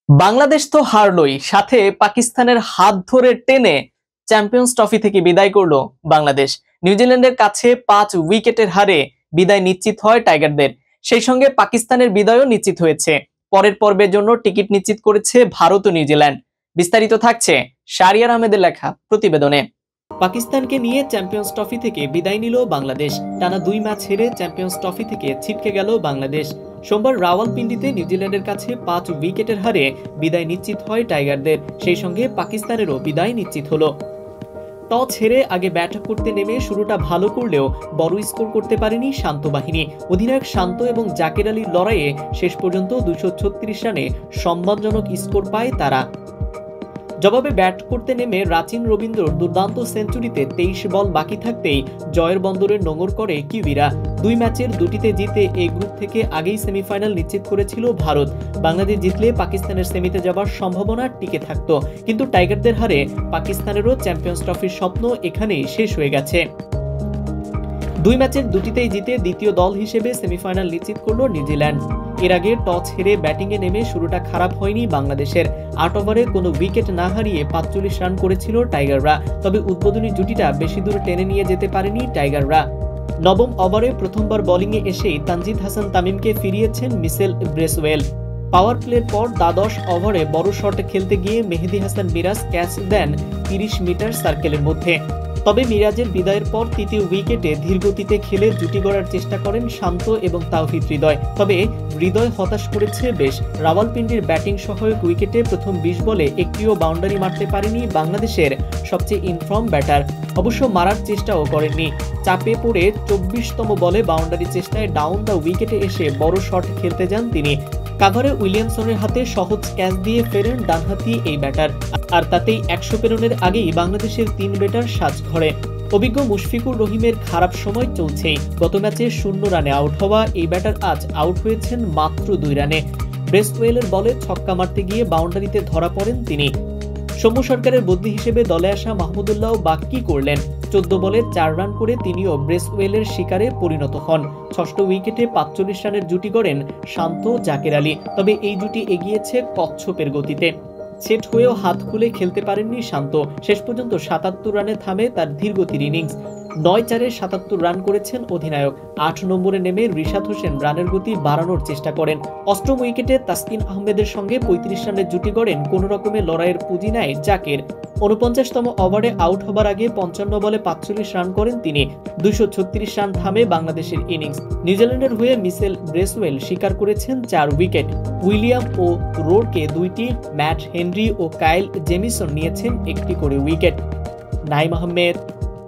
বাংলাদেশ তো হারলই, সাথে পাকিস্তানের হাত ধরে টেনে চ্যাম্পিয়ন্স ট্রফি থেকে বিদায় করলো বাংলাদেশ। নিউজিল্যান্ডের কাছে 5 উইকেটের হারে বিদায় নিশ্চিত হয় টাইগারদের। সেই সঙ্গে পাকিস্তানের বিদায়ও নিশ্চিত হয়েছে। পরের পর্বের জন্য টিকিট নিশ্চিত করেছে ভারত ও নিউজিল্যান্ড। বিস্তারিত থাকছে শাহরিয়ার আহমেদের লেখা প্রতিবেদনে। পাকিস্তানকে নিয়ে চ্যাম্পিয়ন্স ট্রফি থেকে বিদায় নিল বাংলাদেশ। টানা 2 ম্যাচ হেরে চ্যাম্পিয়ন্স ট্রফি থেকে ছিটকে গেল বাংলাদেশ। সোমবার রাওয়ালপিন্ডিতে নিউজিল্যান্ডের কাছে 5 উইকেটের হারে বিদায় নিশ্চিত হয় টাইগারদের। সেই সঙ্গে পাকিস্তানেরও বিদায় নিশ্চিত হলো। টস হেরে আগে ব্যাট করতে নেমে শুরুটা ভালো করলেও বড় স্কোর করতে পারেনি শান্ত বাহিনী। অধিনায়ক শান্ত এবং জাকের আলীর লড়াইয়ে শেষ পর্যন্ত 236 রানে সম্মানজনক স্কোর পায় তারা। জবাবে ব্যাট করতে নেমে রাচিন রবীন্দ্রর দুর্দান্ত সেঞ্চুরিতে 23 বল বাকি থাকতেই জয়ের বন্দরে নোঙর করে কিউবিরা। 2 ম্যাচের 2টিতে জিতে এই গ্রুপ থেকে আগেই সেমিফাইনাল নিশ্চিত করেছিল ভারত। বাংলাদেশ জিতলে পাকিস্তানের সেমিতে যাবার সম্ভাবনা টিকে থাকতো, কিন্তু টাইগারদের হারে পাকিস্তানেরও চ্যাম্পিয়ন্স ট্রফির স্বপ্ন এখানেই শেষ হয়ে গেছে। 2 ম্যাচের 2টিতেই জিতে দ্বিতীয় দল হিসেবে সেমিফাইনাল নিশ্চিত করল নিউজিল্যান্ড। এর আগে টস হেরে ব্যাটিংয়ে নেমে শুরুটা খারাপ হয়নি বাংলাদেশের। 8 ওভারে কোনো উইকেট না হারিয়ে 45 রান করেছিল টাইগাররা। তবে উদ্বোধনী জুটিটা বেশি দূর টেনে নিয়ে যেতে পারেনি টাইগাররা। 9ম ওভারে প্রথমবার বোলিংয়ে এসেই তানজিদ হাসান তামিমকে ফিরিয়েছেন মিচেল ব্রেসওয়েল। পাওয়ার প্লের পর দ্বাদশ ওভারে বড় শট খেলতে গিয়ে মেহেদী হাসান মিরাজ ক্যাচ দেন 30 মিটার সার্কেলের মধ্যে। তবে মিরাজের বিদায়ের পর তৃতীয় উইকেটে ধীরগতিতে খেলে জুটি গড়ার চেষ্টা করেন শান্ত এবং তাওহিদ হৃদয়। তবে হৃদয় হতাশ করেছে বেশ। রাওয়ালপিন্ডির ব্যাটিং সহায়ক উইকেটে প্রথম 20 বলে একটিও বাউন্ডারি মারতে পারেনি বাংলাদেশের সবচেয়ে ইনফর্ম ব্যাটার। অবশ্য মারার চেষ্টাও করেননি। চাপে পড়ে 24তম বলে বাউন্ডারি চেষ্টায় ডাউন দ্য উইকেটে এসে বড় শট খেলতে যান তিনি। কাভারে উইলিয়ামসনের হাতে সহজ ক্যাচ দিয়ে ফেরেন ডানহাতি এই ব্যাটার। আর তাতেই 100 পেরোনের আগেই বাংলাদেশের 3 ব্যাটার সাজঘরে। অভিজ্ঞ মুশফিকুর রহিমের খারাপ সময় চলছেই। গত ম্যাচে 0 রানে আউট হওয়া এই ব্যাটার আজ আউট হয়েছেন মাত্র 2 রানে। ব্রেসওয়েলের বলে ছক্কা মারতে গিয়ে বাউন্ডারিতে ধরা পড়েন তিনি। সৌম্য সরকারের বদলি হিসেবে দলে আসা মাহমুদুল্লাহ বাকি করলেন। 14 বলে 4 রান করে তিনিও ব্রেসওয়েলের শিকারে পরিণত হন। 6ষ্ঠ উইকেটে 45 রানের জুটি গড়েন শান্ত জাকের আলী। তবে এই জুটি এগিয়েছে কচ্ছপের গতিতে। সেট হয়েও হাত খুলে খেলতে পারেননি শান্ত। শেষ পর্যন্ত 77 রানে থামে তার ধীরগতির ইনিংস। 9-4-এ 77 রান করেছেন অধিনায়ক। 8 নম্বরে নেমে রিশাদ হোসেন রানের গতি বাড়ানোর চেষ্টা করেন। 8ম উইকেটে তাসকিন আহমেদের সঙ্গে 35 রানের জুটি গড়েন। কোন রকমে লড়াইয়ের পুঁজি নেয় জাকের। 49তম ওভারে আউট হবার আগে 55 বলে 45 রান করেন তিনি। 236 রান থামে বাংলাদেশের ইনিংস। নিউজিল্যান্ডের হয়ে মিচেল ব্রেসওয়েল শিকার করেছেন 4 উইকেট। উইলিয়াম ও রোডকে 2টি, ম্যাট হেনরি ও কাইল জেমিসন নিয়েছেন 1টি করে wicket. Naim Ahmed,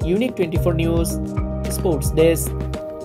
unique 24 news, sports desk.